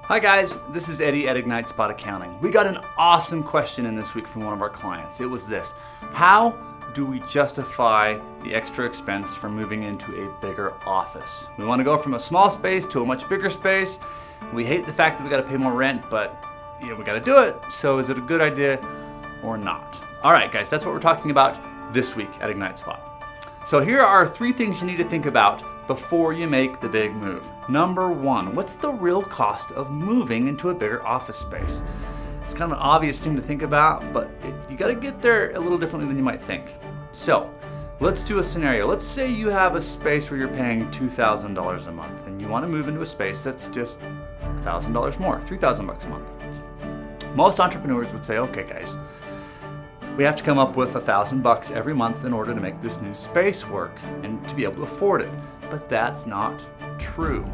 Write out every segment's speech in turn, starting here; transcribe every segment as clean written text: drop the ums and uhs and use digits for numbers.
Hi guys, this is Eddie at Ignite Spot Accounting. We got an awesome question in this week from one of our clients. It was this: how do we justify the extra expense for moving into a bigger office? We want to go from a small space to a much bigger space. We hate the fact that we got to pay more rent, but we got to do it. So is it a good idea or not? All right guys, that's what we're talking about this week at Ignite Spot. So here are 3 things you need to think about before you make the big move. Number 1, what's the real cost of moving into a bigger office space? It's kind of an obvious thing to think about, but you got to get there a little differently than you might think. So let's do a scenario. Let's say you have a space where you're paying $2,000 a month and you want to move into a space that's just $1,000 more, $3,000 a month. Most entrepreneurs would say, okay guys, we have to come up with $1,000 every month in order to make this new space work and to be able to afford it. But that's not true.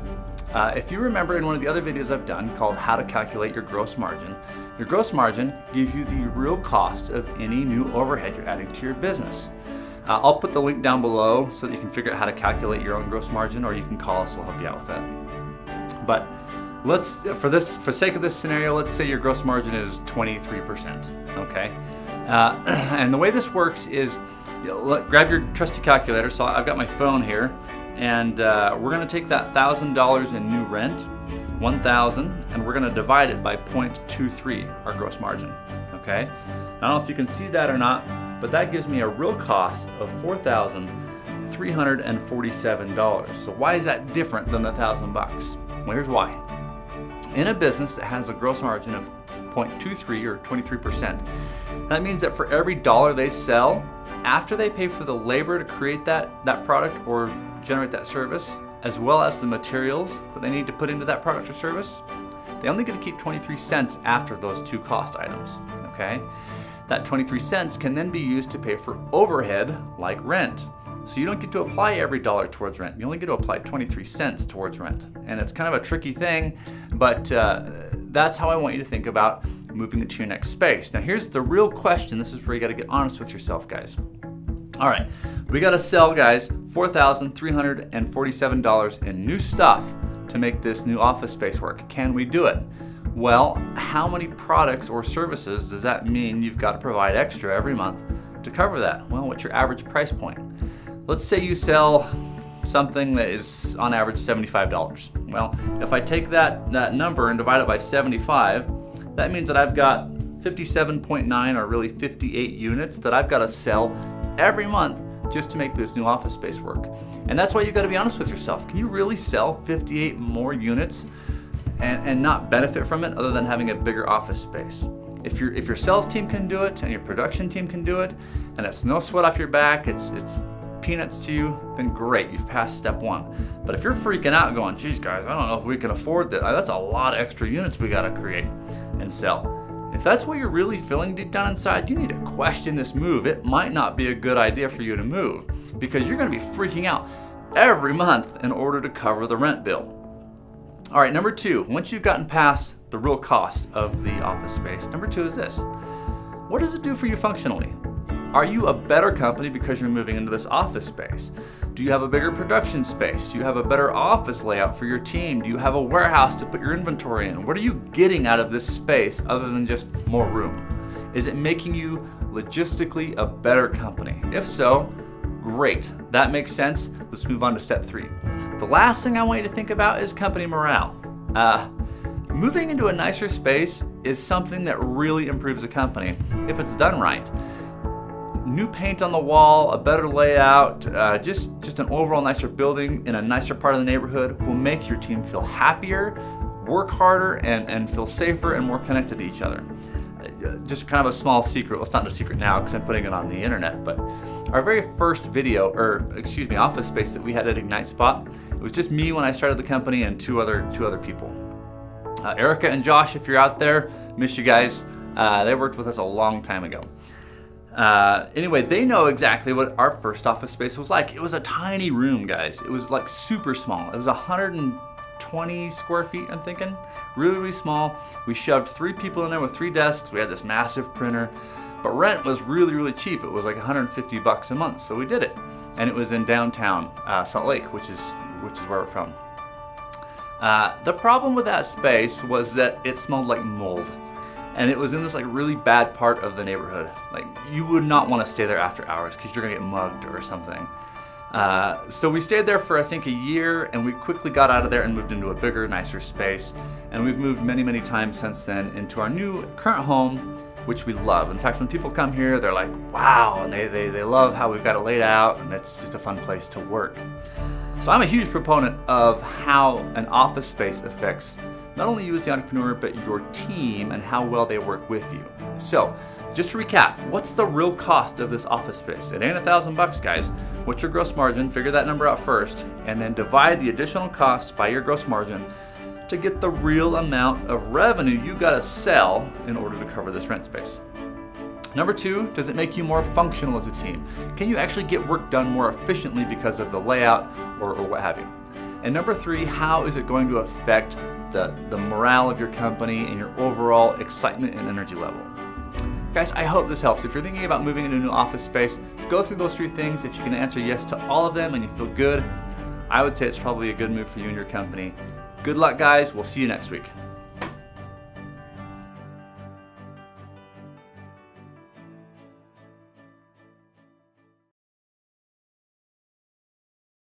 If you remember in one of the other videos I've done called How to Calculate Your Gross Margin gives you the real cost of any new overhead you're adding to your business. I'll put the link down below so that you can figure out how to calculate your own gross margin, or you can call us, we'll help you out with that. But for sake of this scenario, let's say your gross margin is 23%, okay? And the way this works is, grab your trusty calculator. So I've got my phone here, and we're going to take that $1,000 in new rent, 1,000, and we're going to divide it by 0.23, our gross margin. Okay. I don't know if you can see that or not, but that gives me a real cost of $4,347. So why is that different than the $1,000? Well, here's why. In a business that has a gross margin of 0.23 or 23%, that means that for every dollar they sell, after they pay for the labor to create that product or generate that service, as well as the materials that they need to put into that product or service, they only get to keep 23 cents after those 2 cost items, okay? That 23 cents can then be used to pay for overhead like rent. So you don't get to apply every dollar towards rent. You only get to apply 23 cents towards rent. And it's kind of a tricky thing, but that's how I want you to think about moving into your next space. Now here's the real question. This is where you got to get honest with yourself, guys. All right, we got to sell, guys, $4,347 in new stuff to make this new office space work. Can we do it? Well, how many products or services does that mean you've got to provide extra every month to cover that? Well, what's your average price point? Let's say you sell something that is on average $75. Well, if I take that number and divide it by 75, that means that I've got 57.9 or really 58 units that I've got to sell every month just to make this new office space work. And that's why you got to be honest with yourself. Can you really sell 58 more units and not benefit from it other than having a bigger office space? If your sales team can do it and your production team can do it, and it's no sweat off your back, it's peanuts to you, then great, you've passed step 1. But if you're freaking out going, geez guys, I don't know if we can afford that. That's a lot of extra units we got to create and sell. If that's what you're really feeling deep down inside, you need to question this move. It might not be a good idea for you to move because you're going to be freaking out every month in order to cover the rent bill. All right, number 2, once you've gotten past the real cost of the office space, number 2 is this: what does it do for you functionally? Are you a better company because you're moving into this office space? Do you have a bigger production space? Do you have a better office layout for your team? Do you have a warehouse to put your inventory in? What are you getting out of this space other than just more room? Is it making you logistically a better company? If so, great. That makes sense. Let's move on to step 3. The last thing I want you to think about is company morale. Moving into a nicer space is something that really improves a company if it's done right. New paint on the wall, a better layout, just an overall nicer building in a nicer part of the neighborhood will make your team feel happier, work harder, and feel safer and more connected to each other. Just kind of a small secret. Well, it's not a secret now because I'm putting it on the internet, but our very first office space that we had at Ignite Spot, it was just me when I started the company and two other people. Erica and Josh, if you're out there, miss you guys. They worked with us a long time ago. Anyway, they know exactly what our first office space was like. It was a tiny room, guys. It was like super small. It was 120 square feet, I'm thinking. Really, really small. We shoved 3 people in there with 3 desks. We had this massive printer. But rent was really, really cheap. It was like $150 a month, so we did it. And it was in downtown Salt Lake, which is where we're from. The problem with that space was that it smelled like mold. And it was in this like really bad part of the neighborhood. Like you would not want to stay there after hours because you're gonna get mugged or something. So we stayed there for I think a year, and we quickly got out of there and moved into a bigger, nicer space. And we've moved many, many times since then into our new current home, which we love. In fact, when people come here, they're like, wow, and they love how we've got it laid out, and it's just a fun place to work. So I'm a huge proponent of how an office space affects not only you as the entrepreneur, but your team and how well they work with you. So, just to recap, what's the real cost of this office space? It ain't $1,000, guys. What's your gross margin? Figure that number out first, and then divide the additional costs by your gross margin to get the real amount of revenue you gotta sell in order to cover this rent space. Number 2, does it make you more functional as a team? Can you actually get work done more efficiently because of the layout or what have you? And number 3, how is it going to affect the morale of your company and your overall excitement and energy level? Guys, I hope this helps. If you're thinking about moving into a new office space, go through those 3 things. If you can answer yes to all of them and you feel good, I would say it's probably a good move for you and your company. Good luck, guys. We'll see you next week.